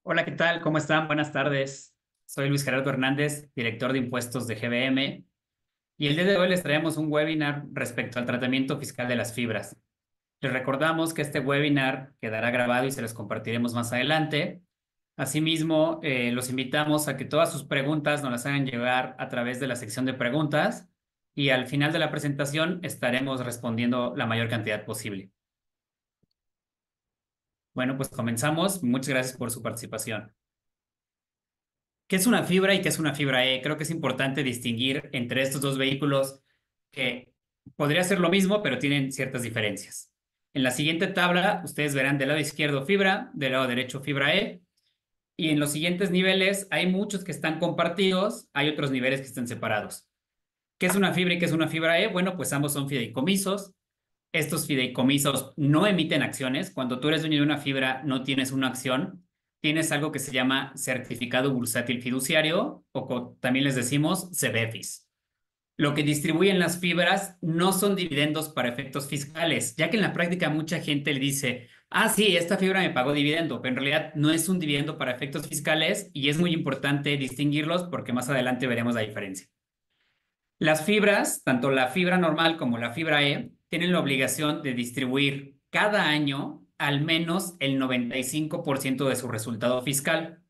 Hola, ¿qué tal? ¿Cómo están? Buenas tardes. Soy Luis Gerardo Hernández, director de impuestos de GBM, y el día de hoy les traemos un webinar respecto al tratamiento fiscal de las fibras. Les recordamos que este webinar quedará grabado y se los compartiremos más adelante. Asimismo, los invitamos a que todas sus preguntas nos las hagan llegar a través de la sección de preguntas y al final de la presentación estaremos respondiendo la mayor cantidad posible. Bueno, pues comenzamos. Muchas gracias por su participación. ¿Qué es una fibra y qué es una fibra E? Creo que es importante distinguir entre estos dos vehículos que podría ser lo mismo, pero tienen ciertas diferencias. En la siguiente tabla, ustedes verán del lado izquierdo fibra, del lado derecho fibra E, y en los siguientes niveles hay muchos que están compartidos, hay otros niveles que están separados. ¿Qué es una fibra y qué es una fibra E? Bueno, pues ambos son fideicomisos. Estos fideicomisos no emiten acciones. Cuando tú eres dueño de una fibra, no tienes una acción. Tienes algo que se llama certificado bursátil fiduciario o también les decimos CEBEFIS. Lo que distribuyen las fibras no son dividendos para efectos fiscales, ya que en la práctica mucha gente le dice, ah, sí, esta fibra me pagó dividendo, pero en realidad no es un dividendo para efectos fiscales y es muy importante distinguirlos porque más adelante veremos la diferencia. Las fibras, tanto la fibra normal como la fibra E, tienen la obligación de distribuir cada año al menos el 95% de su resultado fiscal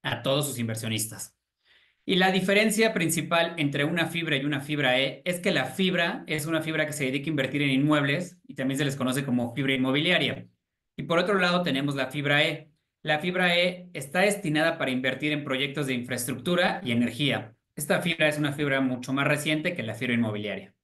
a todos sus inversionistas. Y la diferencia principal entre una fibra y una fibra E es que la fibra es una fibra que se dedica a invertir en inmuebles y también se les conoce como fibra inmobiliaria. Y por otro lado tenemos la fibra E. La fibra E está destinada para invertir en proyectos de infraestructura y energía. Esta fibra es una fibra mucho más reciente que la fibra inmobiliaria.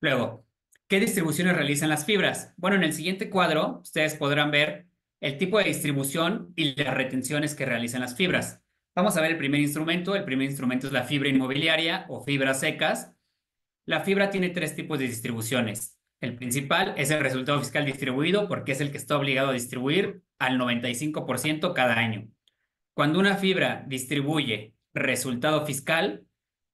Luego, ¿qué distribuciones realizan las fibras? Bueno, en el siguiente cuadro ustedes podrán ver el tipo de distribución y las retenciones que realizan las fibras. Vamos a ver el primer instrumento. El primer instrumento es la fibra inmobiliaria o fibras secas. La fibra tiene tres tipos de distribuciones. El principal es el resultado fiscal distribuido porque es el que está obligado a distribuir al 95% cada año. Cuando una fibra distribuye resultado fiscal,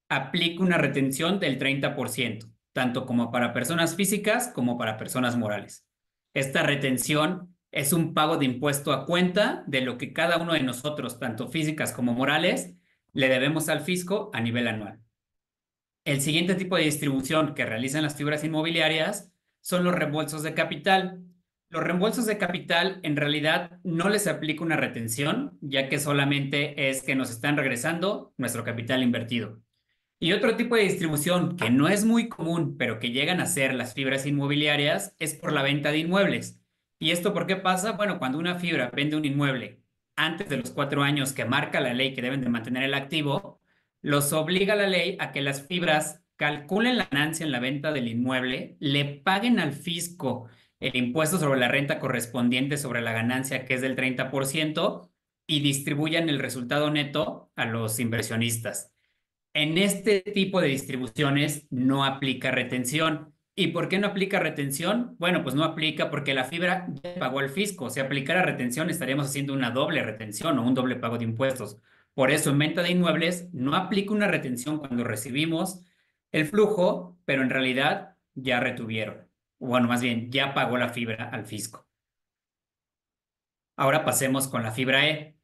aplica una retención del 30%, tanto como para personas físicas como para personas morales. Esta retención es un pago de impuesto a cuenta de lo que cada uno de nosotros, tanto físicas como morales, le debemos al fisco a nivel anual. El siguiente tipo de distribución que realizan las fibras inmobiliarias son los reembolsos de capital. Los reembolsos de capital en realidad no les aplica una retención, ya que solamente es que nos están regresando nuestro capital invertido. Y otro tipo de distribución que no es muy común, pero que llegan a ser las fibras inmobiliarias, es por la venta de inmuebles. ¿Y esto por qué pasa? Bueno, cuando una fibra vende un inmueble antes de los 4 años que marca la ley que deben de mantener el activo, los obliga la ley a que las fibras calculen la ganancia en la venta del inmueble, le paguen al fisco el impuesto sobre la renta correspondiente sobre la ganancia, que es del 30%, y distribuyan el resultado neto a los inversionistas. En este tipo de distribuciones no aplica retención. ¿Y por qué no aplica retención? Bueno, pues no aplica porque la fibra ya pagó al fisco. Si aplicara retención, estaríamos haciendo una doble retención o un doble pago de impuestos. Por eso, en venta de inmuebles no aplica una retención cuando recibimos el flujo, pero en realidad ya retuvieron. Bueno, más bien, ya pagó la fibra al fisco. Ahora pasemos con la fibra E.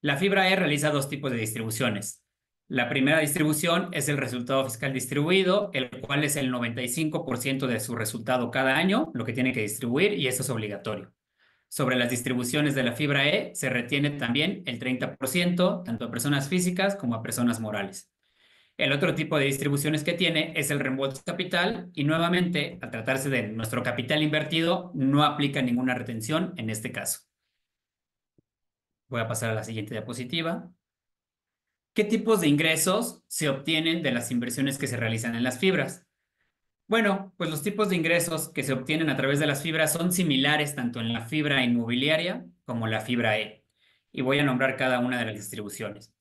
La fibra E realiza dos tipos de distribuciones. La primera distribución es el resultado fiscal distribuido, el cual es el 95% de su resultado cada año, lo que tiene que distribuir, y eso es obligatorio. Sobre las distribuciones de la fibra E se retiene también el 30%, tanto a personas físicas como a personas morales. El otro tipo de distribuciones que tiene es el reembolso capital y nuevamente, al tratarse de nuestro capital invertido, no aplica ninguna retención en este caso. Voy a pasar a la siguiente diapositiva. ¿Qué tipos de ingresos se obtienen de las inversiones que se realizan en las fibras? Bueno, pues los tipos de ingresos que se obtienen a través de las fibras son similares tanto en la fibra inmobiliaria como la fibra E. Y voy a nombrar cada una de las distribuciones.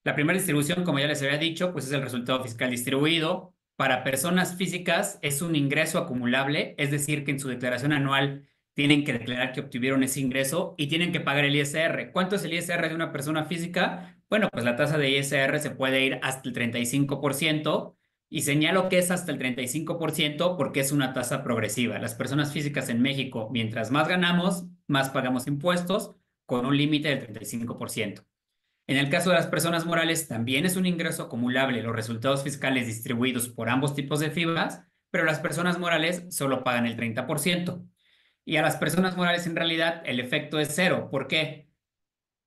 La primera distribución, como ya les había dicho, pues es el resultado fiscal distribuido. Para personas físicas es un ingreso acumulable, es decir, que en su declaración anual tienen que declarar que obtuvieron ese ingreso y tienen que pagar el ISR. ¿Cuánto es el ISR de una persona física? Bueno, pues la tasa de ISR se puede ir hasta el 35%. Y señalo que es hasta el 35% porque es una tasa progresiva. Las personas físicas en México, mientras más ganamos, más pagamos impuestos, con un límite del 35%. En el caso de las personas morales, también es un ingreso acumulable los resultados fiscales distribuidos por ambos tipos de fibras, pero las personas morales solo pagan el 30%. Y a las personas morales en realidad el efecto es cero. ¿Por qué?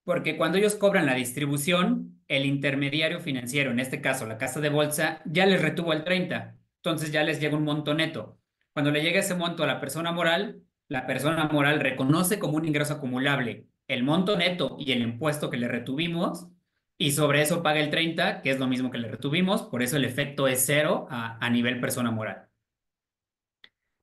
Porque cuando ellos cobran la distribución, el intermediario financiero, en este caso la casa de bolsa, ya les retuvo el 30. Entonces ya les llega un monto neto. Cuando le llega ese monto a la persona moral reconoce como un ingreso acumulable el monto neto y el impuesto que le retuvimos y sobre eso paga el 30, que es lo mismo que le retuvimos, por eso el efecto es cero a nivel persona moral.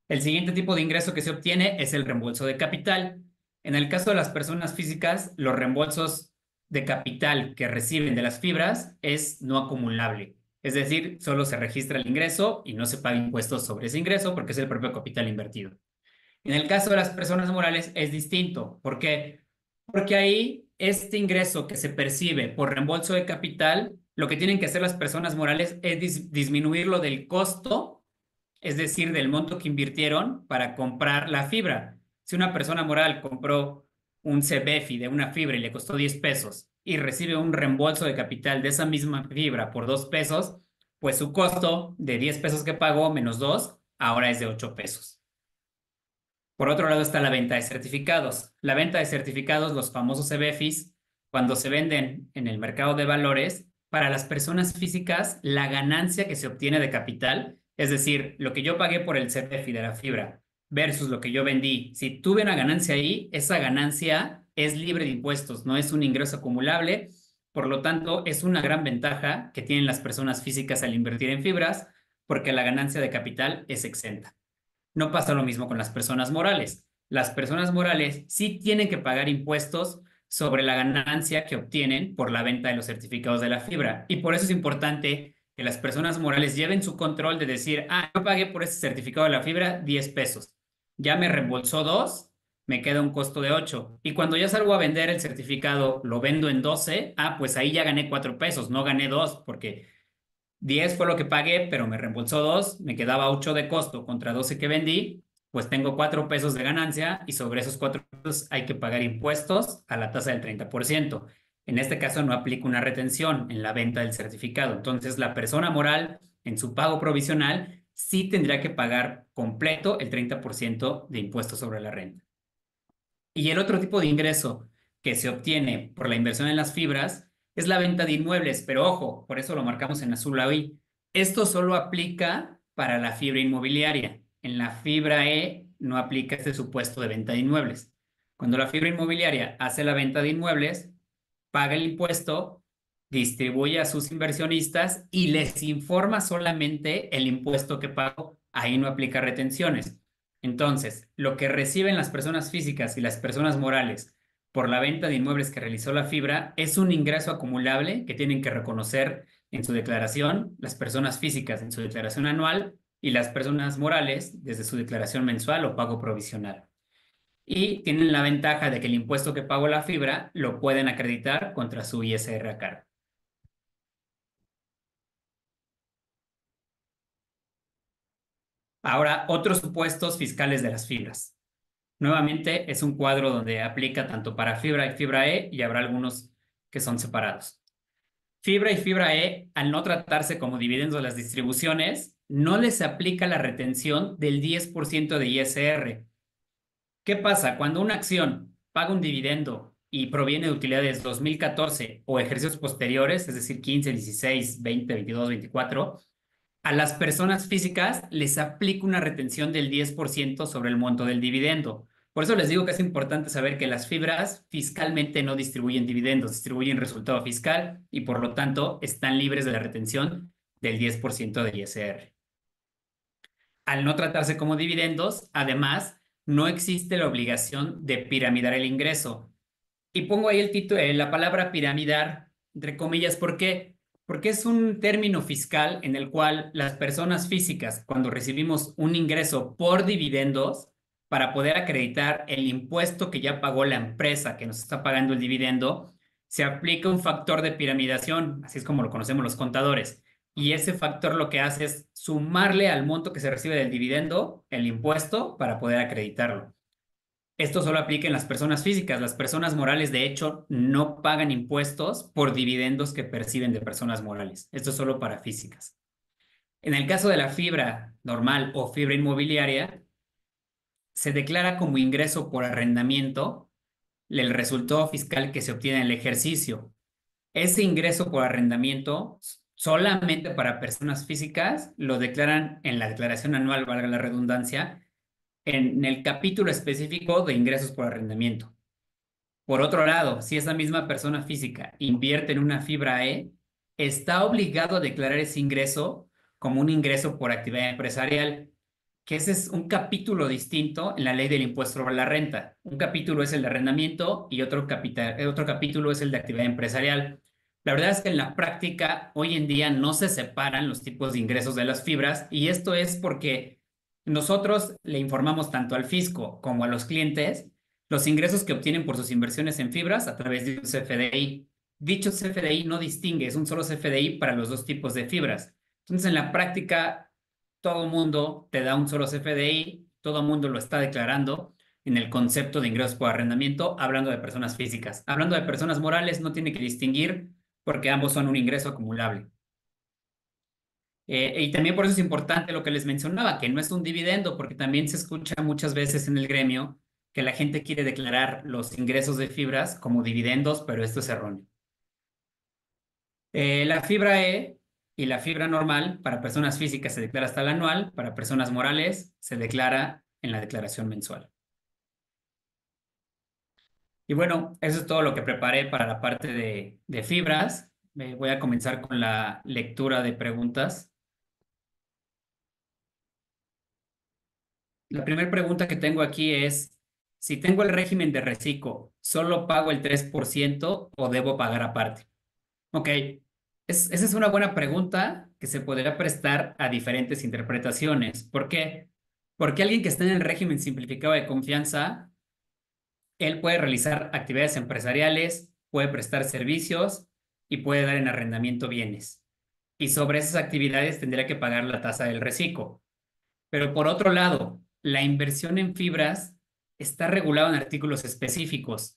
El siguiente tipo de ingreso que se obtiene es el reembolso de capital. En el caso de las personas físicas, los reembolsos de capital que reciben de las fibras es no acumulable. Es decir, solo se registra el ingreso y no se paga impuestos sobre ese ingreso porque es el propio capital invertido. En el caso de las personas morales es distinto. ¿Por qué? Porque ahí este ingreso que se percibe por reembolso de capital, lo que tienen que hacer las personas morales es disminuirlo del costo, es decir, del monto que invirtieron para comprar la fibra. Si una persona moral compró un CBFI de una fibra y le costó 10 pesos y recibe un reembolso de capital de esa misma fibra por 2 pesos, pues su costo de 10 pesos que pagó menos 2 ahora es de 8 pesos. Por otro lado está la venta de certificados. La venta de certificados, los famosos CBFIs, cuando se venden en el mercado de valores, para las personas físicas, la ganancia que se obtiene de capital, es decir, lo que yo pagué por el CBFI de la fibra versus lo que yo vendí, si tuve una ganancia ahí, esa ganancia es libre de impuestos, no es un ingreso acumulable. Por lo tanto, es una gran ventaja que tienen las personas físicas al invertir en fibras, porque la ganancia de capital es exenta. No pasa lo mismo con las personas morales. Las personas morales sí tienen que pagar impuestos sobre la ganancia que obtienen por la venta de los certificados de la fibra. Y por eso es importante que las personas morales lleven su control de decir, yo pagué por ese certificado de la fibra 10 pesos. Ya me reembolsó 2, me queda un costo de 8. Y cuando ya salgo a vender el certificado, lo vendo en 12, pues ahí ya gané 4 pesos, no gané 2, porque 10 fue lo que pagué, pero me reembolsó 2, me quedaba 8 de costo contra 12 que vendí, pues tengo 4 pesos de ganancia y sobre esos 4 pesos hay que pagar impuestos a la tasa del 30%. En este caso no aplica una retención en la venta del certificado. Entonces la persona moral en su pago provisional sí tendrá que pagar completo el 30% de impuestos sobre la renta. Y el otro tipo de ingreso que se obtiene por la inversión en las fibras es la venta de inmuebles, pero ojo, por eso lo marcamos en azul ahí. Esto solo aplica para la fibra inmobiliaria. En la fibra E no aplica este supuesto de venta de inmuebles. Cuando la fibra inmobiliaria hace la venta de inmuebles, paga el impuesto, distribuye a sus inversionistas y les informa solamente el impuesto que pagó. Ahí no aplica retenciones. Entonces, lo que reciben las personas físicas y las personas morales por la venta de inmuebles que realizó la fibra es un ingreso acumulable que tienen que reconocer en su declaración, las personas físicas en su declaración anual y las personas morales desde su declaración mensual o pago provisional. Y tienen la ventaja de que el impuesto que pagó la fibra lo pueden acreditar contra su ISR a cargo. Ahora, otros supuestos fiscales de las fibras. Nuevamente, es un cuadro donde aplica tanto para fibra y fibra E y habrá algunos que son separados. Fibra y fibra E, al no tratarse como dividendos de las distribuciones, no les aplica la retención del 10% de ISR. ¿Qué pasa? Cuando una acción paga un dividendo y proviene de utilidades 2014 o ejercicios posteriores, es decir, 15, 16, 20, 22, 24, a las personas físicas les aplica una retención del 10% sobre el monto del dividendo. Por eso les digo que es importante saber que las fibras fiscalmente no distribuyen dividendos, distribuyen resultado fiscal y por lo tanto están libres de la retención del 10% del ISR. Al no tratarse como dividendos, además, no existe la obligación de piramidar el ingreso. Y pongo ahí el título, la palabra piramidar, entre comillas, ¿por qué? Porque es un término fiscal en el cual las personas físicas, cuando recibimos un ingreso por dividendos, para poder acreditar el impuesto que ya pagó la empresa que nos está pagando el dividendo, se aplica un factor de piramidación, así es como lo conocemos los contadores. Y ese factor lo que hace es sumarle al monto que se recibe del dividendo el impuesto para poder acreditarlo. Esto solo aplica en las personas físicas. Las personas morales, de hecho, no pagan impuestos por dividendos que perciben de personas morales. Esto es solo para físicas. En el caso de la fibra normal o fibra inmobiliaria, se declara como ingreso por arrendamiento el resultado fiscal que se obtiene en el ejercicio. Ese ingreso por arrendamiento, solamente para personas físicas, lo declaran en la declaración anual, valga la redundancia, en el capítulo específico de ingresos por arrendamiento. Por otro lado, si esa misma persona física invierte en una fibra E, está obligado a declarar ese ingreso como un ingreso por actividad empresarial, que ese es un capítulo distinto en la ley del impuesto sobre la renta. Un capítulo es el de arrendamiento y otro capítulo es el de actividad empresarial. La verdad es que en la práctica, hoy en día no se separan los tipos de ingresos de las fibras, y esto es porque nosotros le informamos tanto al fisco como a los clientes los ingresos que obtienen por sus inversiones en fibras a través de un CFDI. Dicho CFDI no distingue, es un solo CFDI para los dos tipos de fibras. Entonces, en la práctica, todo mundo te da un solo CFDI, todo mundo lo está declarando en el concepto de ingresos por arrendamiento, hablando de personas físicas. Hablando de personas morales, no tiene que distinguir porque ambos son un ingreso acumulable. Y también por eso es importante lo que les mencionaba, que no es un dividendo, porque también se escucha muchas veces en el gremio que la gente quiere declarar los ingresos de fibras como dividendos, pero esto es erróneo. La fibra E y la fibra normal para personas físicas se declara hasta el anual, para personas morales se declara en la declaración mensual. Y bueno, eso es todo lo que preparé para la parte de fibras. Voy a comenzar con la lectura de preguntas. La primera pregunta que tengo aquí es, si tengo el régimen de reciclo, ¿solo pago el 3% o debo pagar aparte? Ok, esa es una buena pregunta que se podría prestar a diferentes interpretaciones. ¿Por qué? Porque alguien que está en el régimen simplificado de confianza, él puede realizar actividades empresariales, puede prestar servicios y puede dar en arrendamiento bienes. Y sobre esas actividades tendría que pagar la tasa del reciclo. Pero por otro lado, la inversión en fibras está regulada en artículos específicos.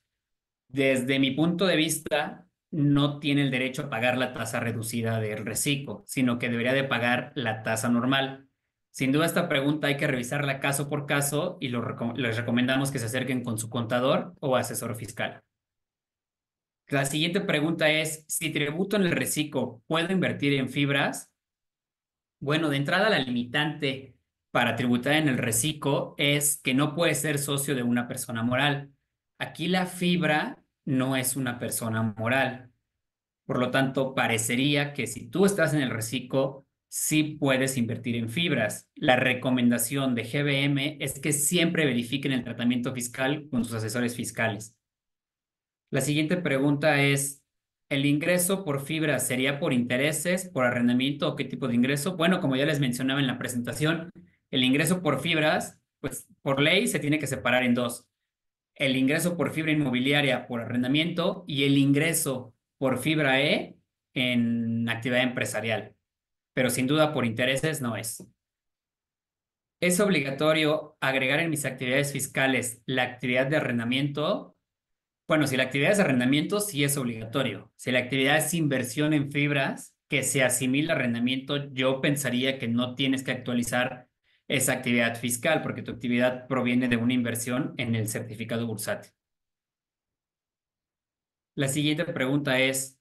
Desde mi punto de vista, no tiene el derecho a pagar la tasa reducida del reciclo, sino que debería de pagar la tasa normal. Sin duda, esta pregunta hay que revisarla caso por caso y les recomendamos que se acerquen con su contador o asesor fiscal. La siguiente pregunta es, si tributo en el reciclo, ¿puedo invertir en fibras? Bueno, de entrada la limitante para tributar en el reciclo es que no puede ser socio de una persona moral. Aquí la fibra no es una persona moral. Por lo tanto, parecería que si tú estás en el reciclo, sí puedes invertir en fibras. La recomendación de GBM es que siempre verifiquen el tratamiento fiscal con sus asesores fiscales. La siguiente pregunta es, ¿el ingreso por fibra sería por intereses, por arrendamiento o qué tipo de ingreso? Bueno, como ya les mencionaba en la presentación, el ingreso por fibras, pues por ley se tiene que separar en dos. El ingreso por fibra inmobiliaria por arrendamiento y el ingreso por fibra E en actividad empresarial. Pero sin duda por intereses no es. ¿Es obligatorio agregar en mis actividades fiscales la actividad de arrendamiento? Bueno, si la actividad es arrendamiento, sí es obligatorio. Si la actividad es inversión en fibras, que se asimila a arrendamiento, yo pensaría que no tienes que actualizar esa actividad fiscal porque tu actividad proviene de una inversión en el certificado bursátil. La siguiente pregunta es,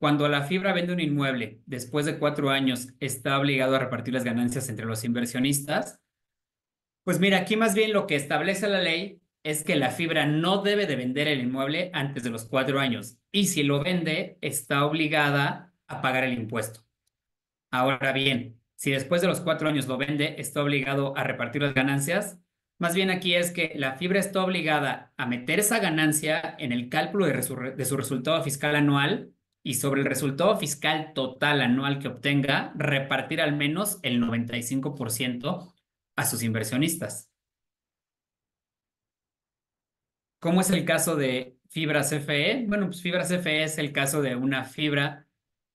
cuando la fibra vende un inmueble después de 4 años, ¿está obligado a repartir las ganancias entre los inversionistas? Pues mira, aquí más bien lo que establece la ley es que la fibra no debe de vender el inmueble antes de los 4 años y si lo vende, está obligada a pagar el impuesto. Ahora bien, si después de los 4 años lo vende, está obligado a repartir las ganancias. Más bien aquí es que la fibra está obligada a meter esa ganancia en el cálculo de su resultado fiscal anual y sobre el resultado fiscal total anual que obtenga, repartir al menos el 95% a sus inversionistas. ¿Cómo es el caso de fibra CFE? Bueno, pues fibra CFE es el caso de una fibra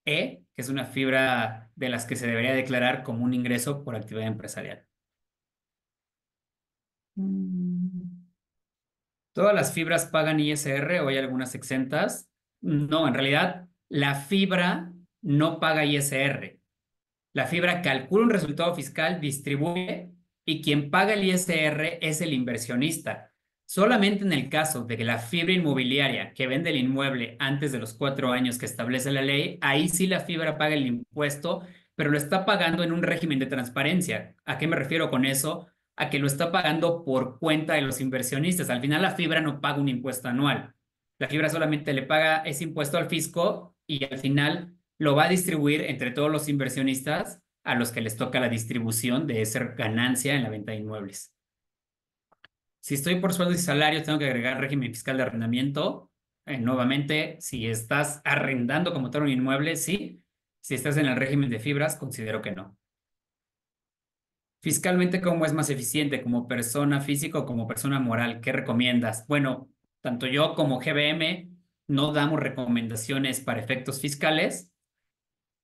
E, que es una fibra de las que se debería declarar como un ingreso por actividad empresarial. Mm. ¿Todas las fibras pagan ISR o hay algunas exentas? No, en realidad la fibra no paga ISR. La fibra calcula un resultado fiscal, distribuye y quien paga el ISR es el inversionista. Solamente en el caso de que la fibra inmobiliaria que vende el inmueble antes de los 4 años que establece la ley, ahí sí la fibra paga el impuesto, pero lo está pagando en un régimen de transparencia. ¿A qué me refiero con eso? A que lo está pagando por cuenta de los inversionistas. Al final la fibra no paga un impuesto anual. La fibra solamente le paga ese impuesto al fisco y al final lo va a distribuir entre todos los inversionistas a los que les toca la distribución de esa ganancia en la venta de inmuebles. Si estoy por sueldos y salarios, tengo que agregar régimen fiscal de arrendamiento. Nuevamente, si estás arrendando como tal un inmueble, sí. Si estás en el régimen de fibras, considero que no. Fiscalmente, ¿cómo es más eficiente como persona física o como persona moral? ¿Qué recomiendas? Bueno, tanto yo como GBM no damos recomendaciones para efectos fiscales.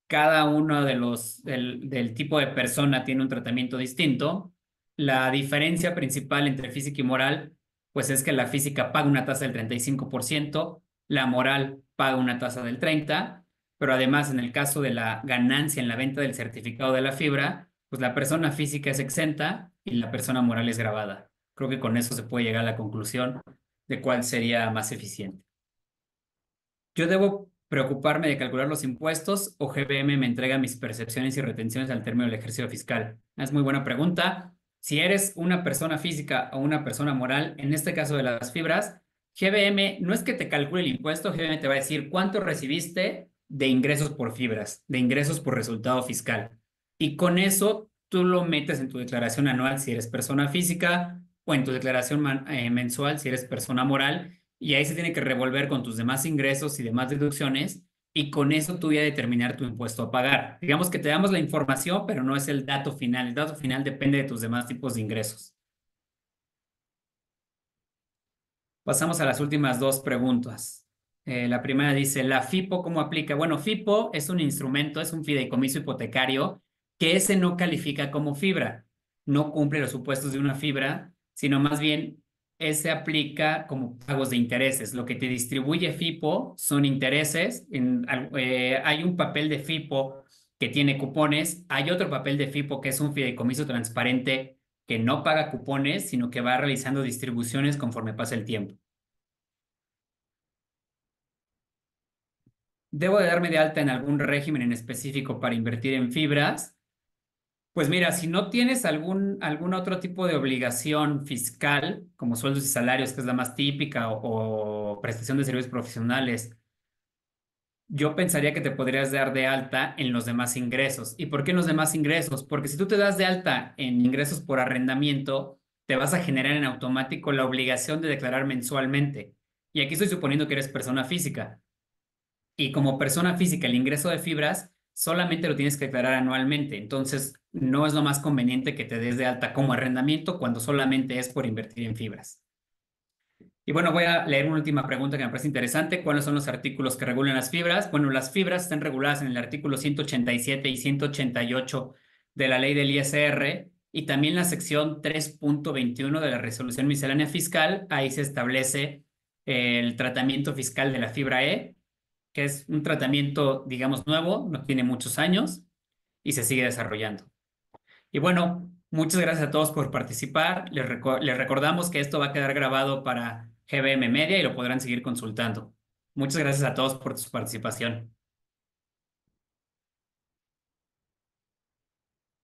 Cada uno del tipo de persona tiene un tratamiento distinto. La diferencia principal entre física y moral, pues es que la física paga una tasa del 35%, la moral paga una tasa del 30%, pero además en el caso de la ganancia en la venta del certificado de la fibra, pues la persona física es exenta y la persona moral es gravada. Creo que con eso se puede llegar a la conclusión de cuál sería más eficiente. ¿Yo debo preocuparme de calcular los impuestos o GBM me entrega mis percepciones y retenciones al término del ejercicio fiscal? Es muy buena pregunta. Si eres una persona física o una persona moral, en este caso de las fibras, GBM no es que te calcule el impuesto, GBM te va a decir cuánto recibiste de ingresos por fibras, de ingresos por resultado fiscal. Y con eso tú lo metes en tu declaración anual si eres persona física o en tu declaración mensual si eres persona moral y ahí se tiene que revolver con tus demás ingresos y demás deducciones y con eso tú ya determinar tu impuesto a pagar. Digamos que te damos la información, pero no es el dato final. El dato final depende de tus demás tipos de ingresos. Pasamos a las últimas dos preguntas. La primera dice, ¿la FIPO cómo aplica? Bueno, FIPO es un instrumento, es un fideicomiso hipotecario que ese no califica como fibra, no cumple los supuestos de una fibra, sino más bien ese aplica como pagos de intereses. Lo que te distribuye FIPO son intereses. Hay un papel de FIPO que tiene cupones, hay otro papel de FIPO que es un fideicomiso transparente que no paga cupones, sino que va realizando distribuciones conforme pasa el tiempo. ¿Debo de darme de alta en algún régimen en específico para invertir en fibras? Pues mira, si no tienes algún otro tipo de obligación fiscal, como sueldos y salarios, que es la más típica, o prestación de servicios profesionales, yo pensaría que te podrías dar de alta en los demás ingresos. ¿Y por qué en los demás ingresos? Porque si tú te das de alta en ingresos por arrendamiento, te vas a generar en automático la obligación de declarar mensualmente. Y aquí estoy suponiendo que eres persona física. Y como persona física, el ingreso de fibras solamente lo tienes que declarar anualmente. Entonces, no es lo más conveniente que te des de alta como arrendamiento cuando solamente es por invertir en fibras. Y bueno, voy a leer una última pregunta que me parece interesante. ¿Cuáles son los artículos que regulan las fibras? Bueno, las fibras están reguladas en el artículo 187 y 188 de la ley del ISR y también la sección 3.21 de la resolución miscelánea fiscal. Ahí se establece el tratamiento fiscal de la fibra E, que es un tratamiento, digamos, nuevo, no tiene muchos años y se sigue desarrollando. Y bueno, muchas gracias a todos por participar. Les recordamos que esto va a quedar grabado para GBM Media y lo podrán seguir consultando. Muchas gracias a todos por su participación.